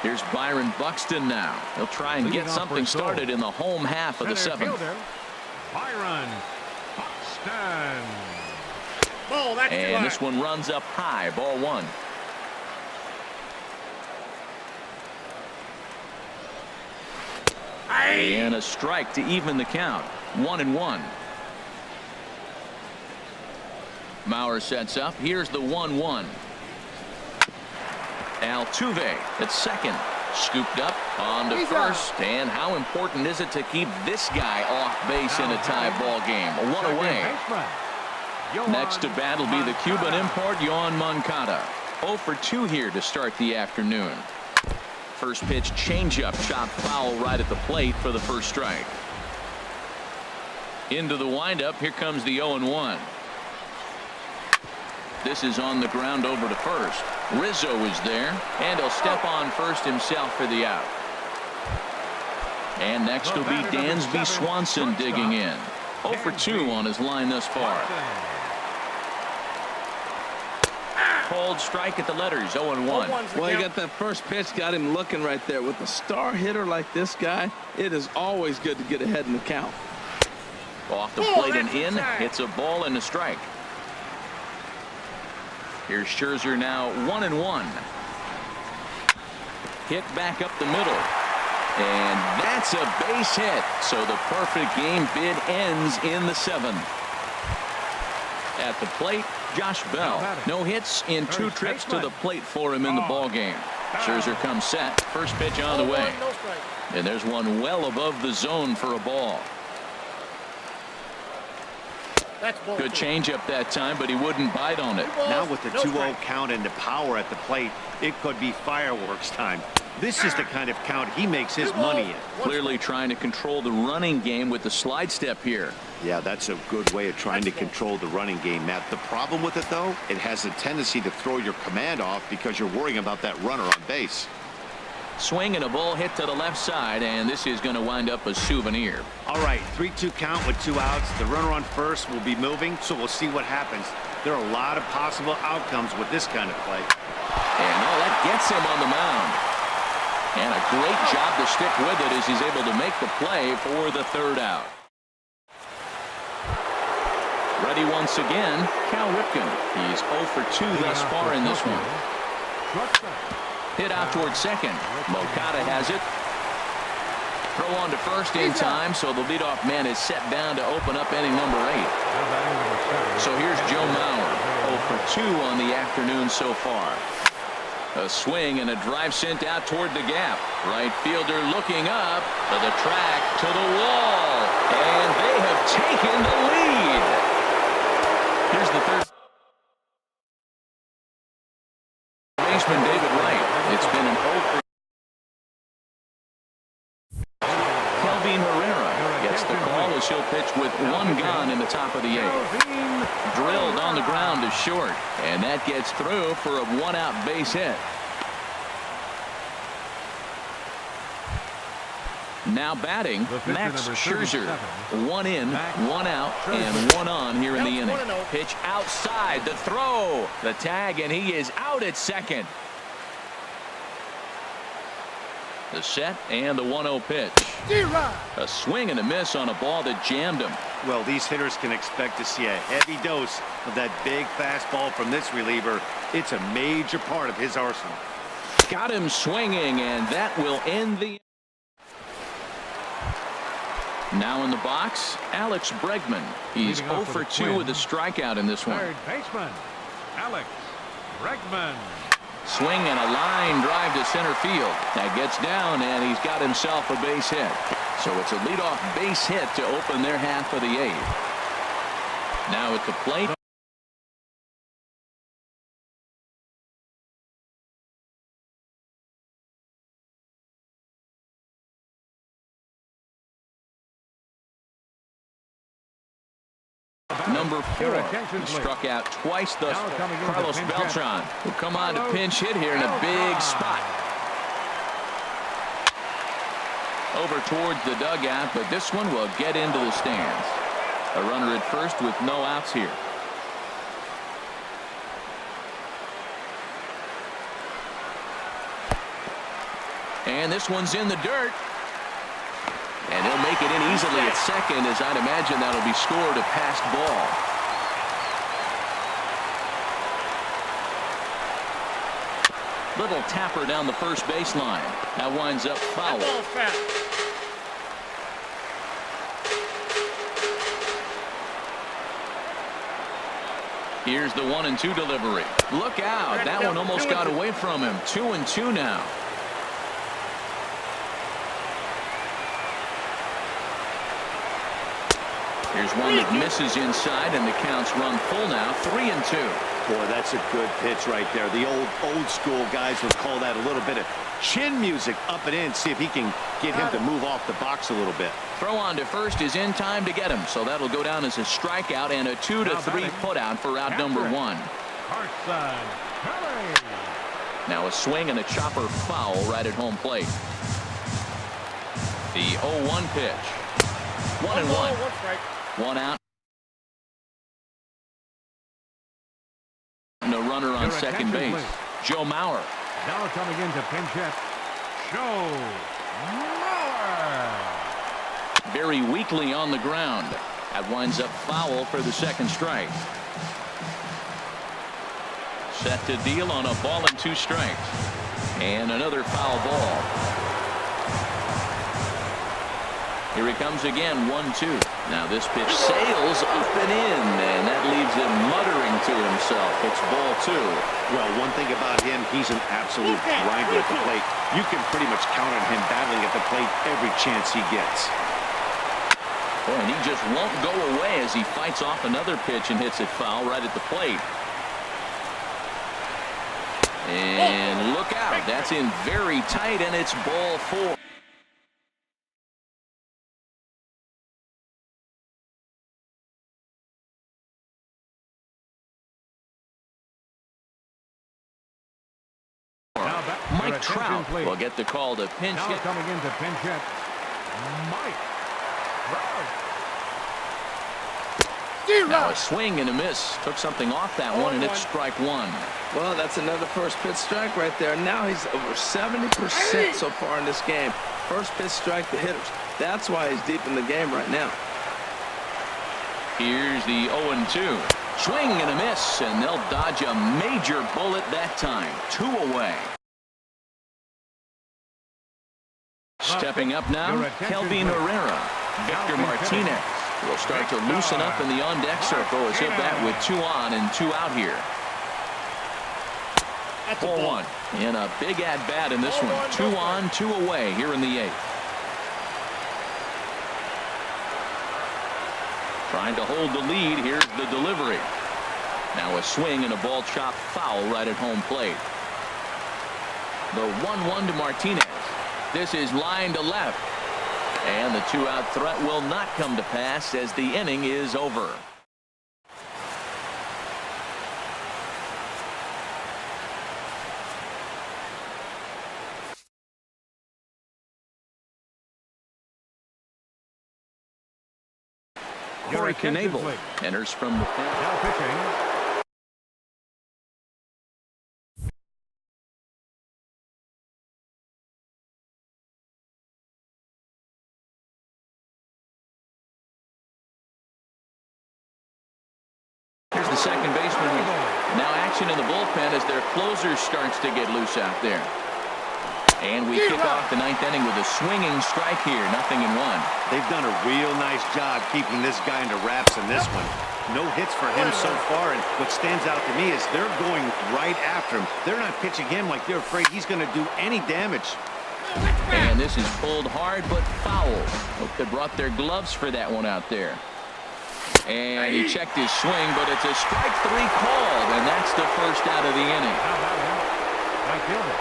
Here's Byron Buxton now. He'll try and get something started in the home half of the seventh. Byron Buxton. And this one runs up high. Ball one. And a strike to even the count. 1-1. Mauer sets up. Here's the 1-1. Altuve at second. Scooped up on to first. And how important is it to keep this guy off base in a tie ball game? One away. Next to bat will be the Cuban import, Yoán Moncada. 0 for 2 here to start the afternoon. First pitch changeup, shot foul right at the plate for the first strike. Into the windup. Here comes the 0-1. This is on the ground over to first. Rizzo is there, and he'll step on first himself for the out. And next will be Dansby Swanson digging in. 0 for 2 on his line thus far. Called strike at the letters. 0-1. Well, he got that first pitch, got him looking right there. With a star hitter like this guy, it is always good to get ahead in the count. Off the plate and in. It's a ball and a strike. Here's Scherzer now. 1-1. Hit back up the middle. And that's a base hit. So the perfect game bid ends in the 7th. At the plate, Josh Bell. No hits in 2 trips to the plate for him in the ball game. Scherzer comes set. First pitch on the way. And there's one well above the zone for a ball. Good changeup that time, but he wouldn't bite on it. Now with the 2-0 count and the power at the plate, it could be fireworks time. This is the kind of count he makes his money in. Clearly trying to control the running game with the slide step here. Yeah, that's a good way of trying to control the running game, Matt. The problem with it, though, it has a tendency to throw your command off because you're worrying about that runner on base. Swing and a ball hit to the left side, and this is going to wind up a souvenir. All right, 3-2 count with 2 outs. The runner on first will be moving, so we'll see what happens. There are a lot of possible outcomes with this kind of play. And that gets him on the mound. And a great job to stick with it as he's able to make the play for the 3rd out. Ready once again, Cal Ripken. He's 0 for 2 thus far in this one. Hit out towards second. Moncada has it. Throw on to first in time, so the leadoff man is set down to open up inning number 8. So here's Joe Mauer. 0 for 2 on the afternoon so far. A swing and a drive sent out toward the gap. Right fielder looking up to the track, to the wall. And they have taken the lead. Here's the third baseman, David Wright. It's been an 0 for Kelvin Herrera gets the call as he'll pitch with 1 gone in the top of the 8th. Drilled on the ground to short, and that gets through for a 1-out base hit. Now batting, Max Scherzer. 1 in, 1 out, and 1 on here in the inning. Pitch outside, the throw, the tag, and he is out at second. The set and the 1-0 pitch. A swing and a miss on a ball that jammed him. Well, these hitters can expect to see a heavy dose of that big fastball from this reliever. It's a major part of his arsenal. Got him swinging, and that will end the. Now in the box, Alex Bregman. He's 0 for 2 with a strikeout in this one. Third baseman, Alex Bregman. Swing and a line drive to center field. That gets down, and he's got himself a base hit. So it's a leadoff base hit to open their half of the 8th. Now at the plate. Number 4, he struck out twice thus far. Carlos Beltran will come on to pinch hit here in a big spot. Over towards the dugout, but this one will get into the stands. A runner at first with no outs here. And this one's in the dirt. And he'll make it in easily at second, as I'd imagine that'll be scored a passed ball. Little tapper down the first baseline. That winds up foul. Here's the 1-2 delivery. Look out. That one almost got away from him. 2-2 now. Here's one that misses inside, and the count's run full now. 3-2. Boy, that's a good pitch right there. The old school guys would call that a little bit of chin music up and in. See if he can get him to move off the box a little bit. Throw on to first is in time to get him, so that'll go down as a strikeout and a 2-3 putout for out number 1. Now a swing and a chopper foul right at home plate. The 0-1 pitch. 1-1. 1 out. And a runner on second base. Please. Joe Mauer. Now coming into pinch hit, Joe Mauer. Very weakly on the ground. That winds up foul for the second strike. Set to deal on a ball and 2 strikes. And another foul ball. Here he comes again, 1-2. Now this pitch sails up and in, and that leaves him muttering to himself. It's ball 2. Well, one thing about him, he's an absolute grinder at the plate. You can pretty much count on him battling at the plate every chance he gets. Boy, and he just won't go away as he fights off another pitch and hits it foul right at the plate. And look out. That's in very tight, and it's ball 4. Mike Trout will get the call to pinch now hit. coming into pinch hit, Mike Trout. Now a swing and a miss. Took something off that one, and it's strike 1. Well, that's another first pitch strike right there. Now he's over 70% so far in this game. First pitch strike to hitters. That's why he's deep in the game right now. Here's the 0-2. Swing and a miss, and they'll dodge a major bullet that time. 2 away. Stepping up now, Kelvin Herrera. Victor Martinez will start to loosen up in the on-deck circle as he'll bat with 2 on and 2 out here. Ball 1. And a big at-bat in this one. 2 on, 2 away here in the 8th. Trying to hold the lead. Here's the delivery. Now a swing and a ball chop foul right at home plate. The 1-1 to Martinez. This is line to left. And the 2-out threat will not come to pass as the inning is over. Corey Knebel enters from the pen. Now pitching. Here's the second baseman. Now action in the bullpen as their closer starts to get loose out there. And we kick off the 9th inning with a swinging strike here. 0-1. They've done a real nice job keeping this guy under wraps in this one. No hits for him so far, and what stands out to me is they're going right after him. They're not pitching him like they're afraid he's going to do any damage. And this is pulled hard but foul. Hope they brought their gloves for that one out there. And he checked his swing, but it's a strike 3 called, and that's the first out of the inning. How about him? Right fielder,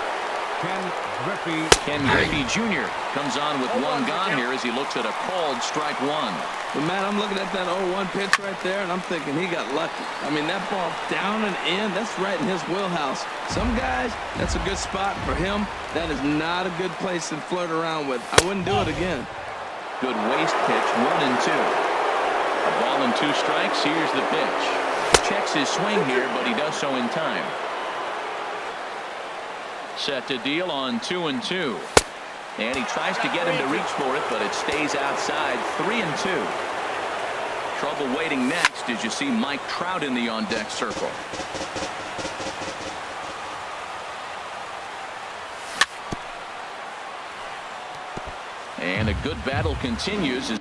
Ken Griffey Jr. comes on with 1 gone here as he looks at a called strike 1. But, man, I'm looking at that 0-1 pitch right there, and I'm thinking he got lucky. I mean, that ball down and in, that's right in his wheelhouse. Some guys, that's a good spot. For him, that is not a good place to flirt around with. I wouldn't do it again. Good waist pitch, 1-2. A ball and 2 strikes. Here's the pitch. Checks his swing here, but he does so in time. Set to deal on 2-2. And he tries to get him to reach for it, but it stays outside. 3-2. Trouble waiting next as you see Mike Trout in the on-deck circle. And a good battle continues as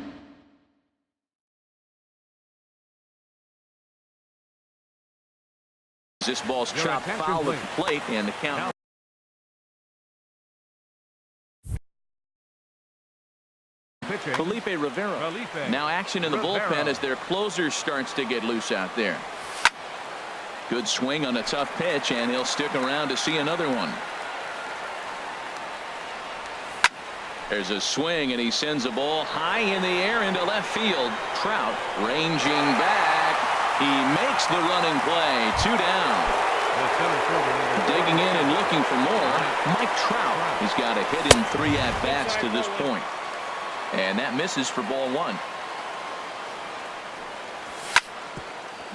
this ball's chopped foul of the plate, and the count. Felipe Rivera. Now action in the bullpen as their closer starts to get loose out there. Good swing on a tough pitch, and he'll stick around to see another one. There's a swing, and he sends a ball high in the air into left field. Trout ranging back. He makes the running play. 2 down. Digging in and looking for more, Mike Trout. He's got a hit in 3 at-bats to this point. And that misses for ball 1.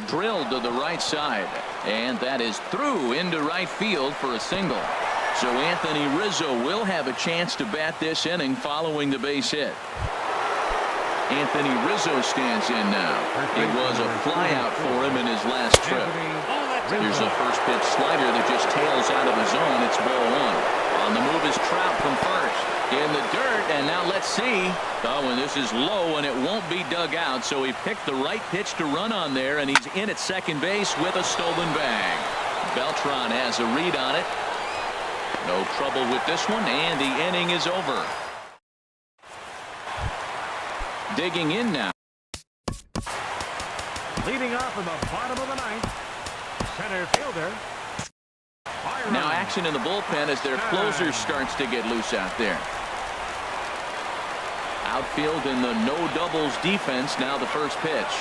Drilled to the right side. And that is through into right field for a single. So Anthony Rizzo will have a chance to bat this inning following the base hit. Anthony Rizzo stands in now. It was a flyout for him in his last trip. Here's a first pitch slider that just tails out of the zone. It's ball 1. On the move is Trout from first. In the dirt, and now let's see. Oh, and this is low, and it won't be dug out, so he picked the right pitch to run on there, and he's in at second base with a stolen bag. Beltran has a read on it. No trouble with this one, and the inning is over. Digging in now. Leading off in the bottom of the 9th, center fielder. Now action in the bullpen as their closer starts to get loose out there. Outfield in the no doubles defense. Now the first pitch.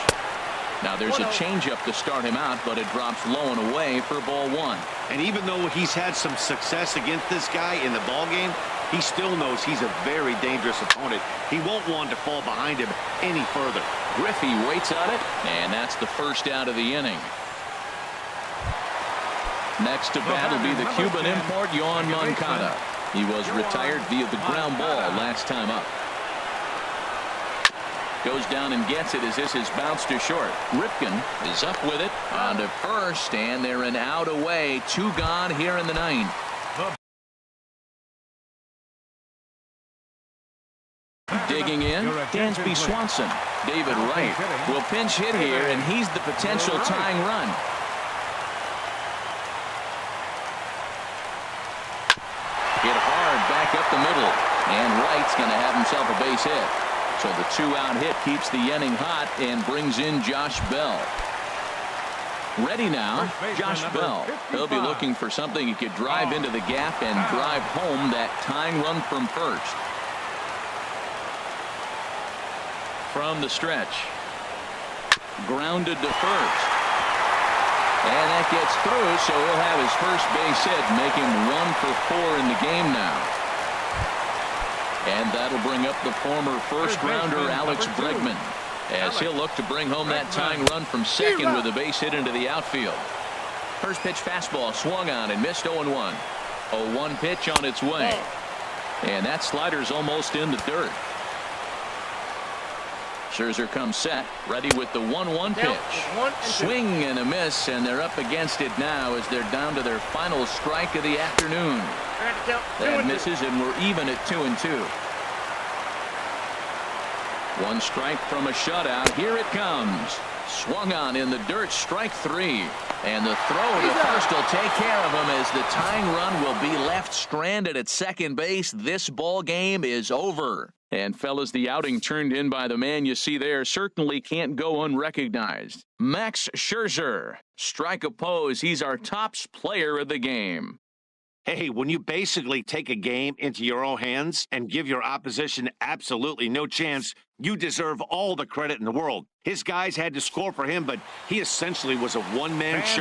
Now there's a changeup to start him out, but it drops low and away for ball 1. And even though he's had some success against this guy in the ball game, he still knows he's a very dangerous opponent. He won't want to fall behind him any further. Griffey waits on it, and that's the first out of the inning. Next to bat will be the Cuban import, Yoan Moncada. He was retired via the ground ball last time up. Goes down and gets it as this is bounced to short. Ripken is up with it on to first, and they're an out away. 2 gone here in the 9th. Digging in, Dansby Swanson. David Wright will pinch hit here, and he's the potential tying run. Hit hard back up the middle, and Wright's going to have himself a base hit. So the 2-out hit keeps the inning hot and brings in Josh Bell. Ready now, Josh Bell. He'll be looking for something he could drive into the gap and drive home that tying run from first. From the stretch. Grounded to first. And that gets through, so he'll have his first base hit, make him 1 for 4 in the game now. And that'll bring up the former first-rounder Alex Bregman, as he'll look to bring home that tying run from second with a base hit into the outfield. First pitch fastball swung on and missed 0-1. 0-1 pitch on its way. And that slider's almost in the dirt. Scherzer comes set, ready with the 1-1 pitch. Swing and a miss, and they're up against it now as they're down to their final strike of the afternoon. That misses, and we're even at 2-2. 1 strike from a shutout. Here it comes. Swung on in the dirt, strike 3. And the throw to first will take care of him as the tying run will be left stranded at second base. This ball game is over. And fellas, the outing turned in by the man you see there certainly can't go unrecognized. Max Scherzer. Strike a pose. He's our tops player of the game. Hey, when you basically take a game into your own hands and give your opposition absolutely no chance, you deserve all the credit in the world. His guys had to score for him, but he essentially was a one-man show.